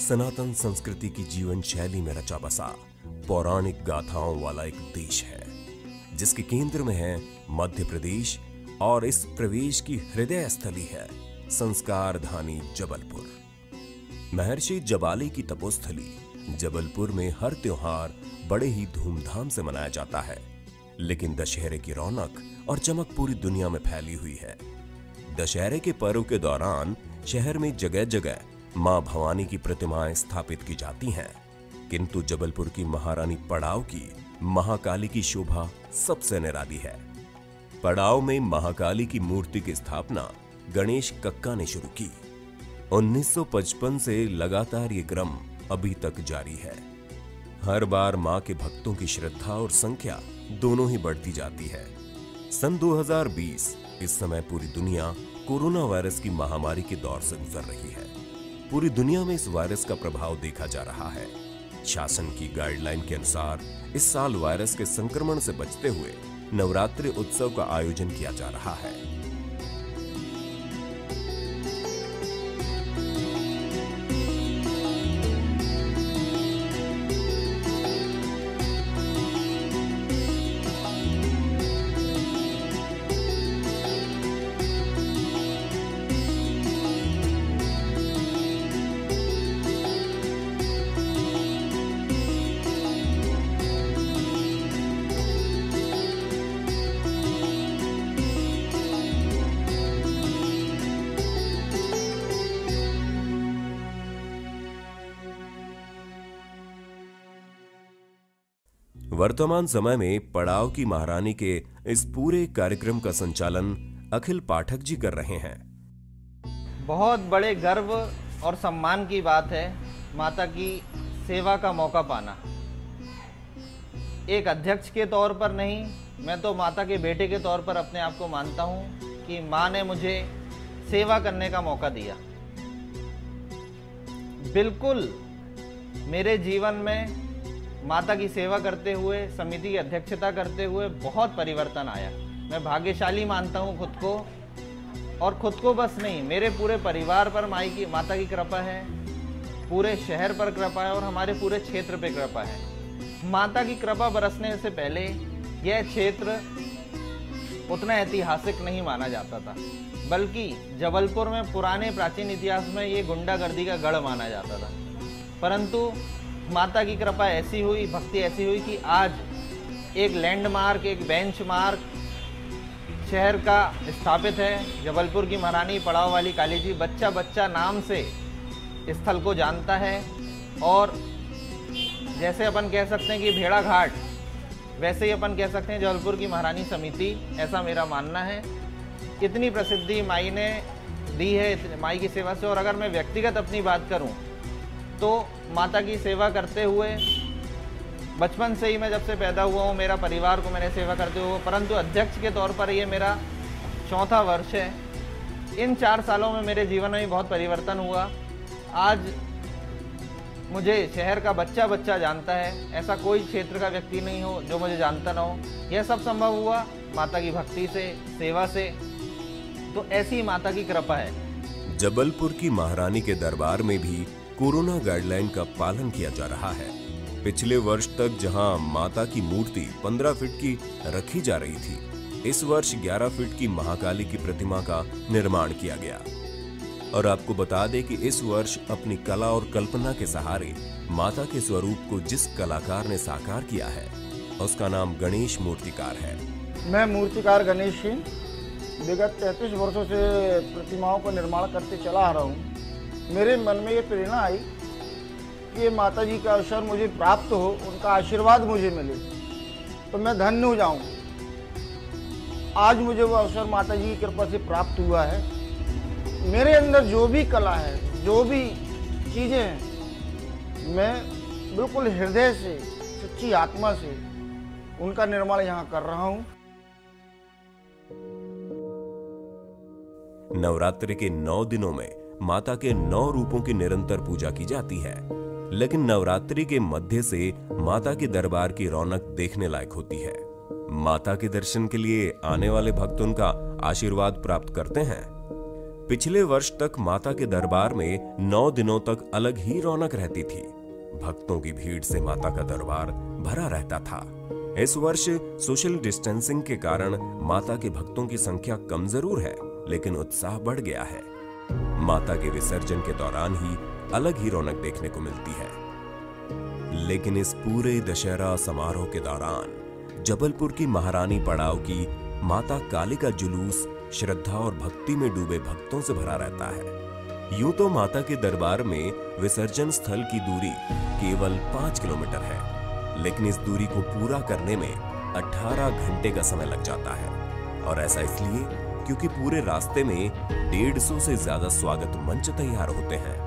सनातन संस्कृति की जीवन शैली में रचा बसा पौराणिक गाथाओं वाला एक देश है, जिसके केंद्र में है मध्य प्रदेश और इस प्रदेश की हृदय स्थली है संस्कार धानी जबलपुर। महर्षि जबाली की तपोस्थली जबलपुर में हर त्योहार बड़े ही धूमधाम से मनाया जाता है, लेकिन दशहरे की रौनक और चमक पूरी दुनिया में फैली हुई है। दशहरे के पर्व के दौरान शहर में जगह जगह मां भवानी की प्रतिमाएं स्थापित की जाती हैं, किंतु जबलपुर की महारानी पड़ाव की महाकाली की शोभा सबसे निराली है। पड़ाव में महाकाली की मूर्ति की स्थापना गणेश कक्का ने शुरू की। 1955 से लगातार ये क्रम अभी तक जारी है। हर बार मां के भक्तों की श्रद्धा और संख्या दोनों ही बढ़ती जाती है। सन 2020 इस समय पूरी दुनिया कोरोना वायरस की महामारी के दौर से गुजर रही है। पूरी दुनिया में इस वायरस का प्रभाव देखा जा रहा है। शासन की गाइडलाइन के अनुसार इस साल वायरस के संक्रमण से बचते हुए नवरात्रि उत्सव का आयोजन किया जा रहा है। वर्तमान समय में पड़ाव की महारानी के इस पूरे कार्यक्रम का संचालन अखिल पाठक जी कर रहे हैं। बहुत बड़े गर्व और सम्मान की बात है माता की सेवा का मौका पाना। एक अध्यक्ष के तौर पर नहीं, मैं तो माता के बेटे के तौर पर अपने आप को मानता हूं कि मां ने मुझे सेवा करने का मौका दिया। बिल्कुल मेरे जीवन में माता की सेवा करते हुए, समिति की अध्यक्षता करते हुए बहुत परिवर्तन आया। मैं भाग्यशाली मानता हूं खुद को, और खुद को बस नहीं, मेरे पूरे परिवार पर माता की कृपा है, पूरे शहर पर कृपा है और हमारे पूरे क्षेत्र पे कृपा है। माता की कृपा बरसने से पहले यह क्षेत्र उतना ऐतिहासिक नहीं माना जाता था, बल्कि जबलपुर में पुराने प्राचीन इतिहास में ये गुंडागर्दी का गढ़ माना जाता था। परंतु माता की कृपा ऐसी हुई, भक्ति ऐसी हुई कि आज एक लैंडमार्क, एक बेंचमार्क शहर का स्थापित है। जबलपुर की महारानी पड़ाव वाली काली जी बच्चा बच्चा नाम से स्थल को जानता है, और जैसे अपन कह सकते हैं कि भेड़ा घाट, वैसे ही अपन कह सकते हैं जबलपुर की महारानी समिति, ऐसा मेरा मानना है। इतनी प्रसिद्धि माई ने दी है माई की सेवा से। और अगर मैं व्यक्तिगत अपनी बात करूं तो माता की सेवा करते हुए बचपन से ही, मैं जब से पैदा हुआ हूँ, मेरा परिवार को मैंने सेवा करते हुए, परंतु अध्यक्ष के तौर पर ये मेरा चौथा वर्ष है। इन 4 सालों में मेरे जीवन में बहुत परिवर्तन हुआ। आज मुझे शहर का बच्चा बच्चा जानता है, ऐसा कोई क्षेत्र का व्यक्ति नहीं हो जो मुझे जानता ना हो। यह सब संभव हुआ माता की भक्ति से, सेवा से। तो ऐसी माता की कृपा है। जबलपुर की महारानी के दरबार में भी कोरोना गाइडलाइन का पालन किया जा रहा है। पिछले वर्ष तक जहां माता की मूर्ति 15 फीट की रखी जा रही थी, इस वर्ष 11 फीट की महाकाली की प्रतिमा का निर्माण किया गया। और आपको बता दें कि इस वर्ष अपनी कला और कल्पना के सहारे माता के स्वरूप को जिस कलाकार ने साकार किया है, उसका नाम गणेश मूर्तिकार है। मैं मूर्तिकार गणेश सिंह विगत 33 वर्षों से प्रतिमाओं का निर्माण करते चला आ रहा हूँ। मेरे मन में ये प्रेरणा आई कि ये माता जी का अवसर मुझे प्राप्त हो, उनका आशीर्वाद मुझे मिले तो मैं धन्य हो जाऊँ। आज मुझे वो अवसर माता जी की कृपा से प्राप्त हुआ है। मेरे अंदर जो भी कला है, जो भी चीज़ें हैं, मैं बिल्कुल हृदय से, सच्ची आत्मा से उनका निर्माण यहाँ कर रहा हूँ। नवरात्रि के 9 दिनों में माता के 9 रूपों की निरंतर पूजा की जाती है, लेकिन नवरात्रि के मध्य से माता के दरबार की रौनक देखने लायक होती है। माता के दर्शन के लिए आने वाले भक्त उनका आशीर्वाद प्राप्त करते हैं। पिछले वर्ष तक माता के दरबार में 9 दिनों तक अलग ही रौनक रहती थी। भक्तों की भीड़ से माता का दरबार भरा रहता था। इस वर्ष सोशल डिस्टेंसिंग के कारण माता के भक्तों की संख्या कम जरूर है, लेकिन उत्साह बढ़ गया है। माता के विसर्जन के दौरान ही अलग ही रौनक देखने को मिलती है। लेकिन इस पूरे दशहरा समारोह के दौरान जबलपुर की महारानी पड़ाव की माता काली का जुलूस श्रद्धा और भक्ति में डूबे भक्तों से भरा रहता है। यूं तो माता के दरबार में विसर्जन स्थल की दूरी केवल 5 किलोमीटर है, लेकिन इस दूरी को पूरा करने में 18 घंटे का समय लग जाता है। और ऐसा इसलिए क्योंकि पूरे रास्ते में 150 से ज्यादा स्वागत मंच तैयार होते हैं,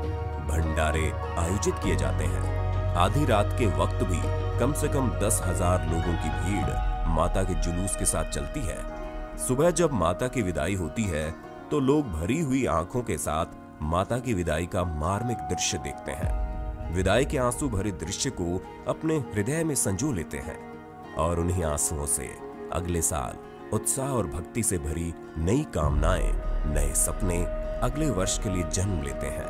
भंडारे आयोजित किए जाते हैं। आधी रात के वक्त भी कम से कम 10,000 लोगों की भीड़ माता के जुलूस के साथ चलती है। सुबह जब माता की विदाई होती है तो लोग भरी हुई आंखों के साथ माता की विदाई का मार्मिक दृश्य देखते हैं। विदाई के आंसू भरे दृश्य को अपने हृदय में संजो लेते हैं और उन्हीं आंसुओं से अगले साल उत्साह और भक्ति से भरी नई कामनाएं, नए सपने अगले वर्ष के लिए जन्म लेते हैं।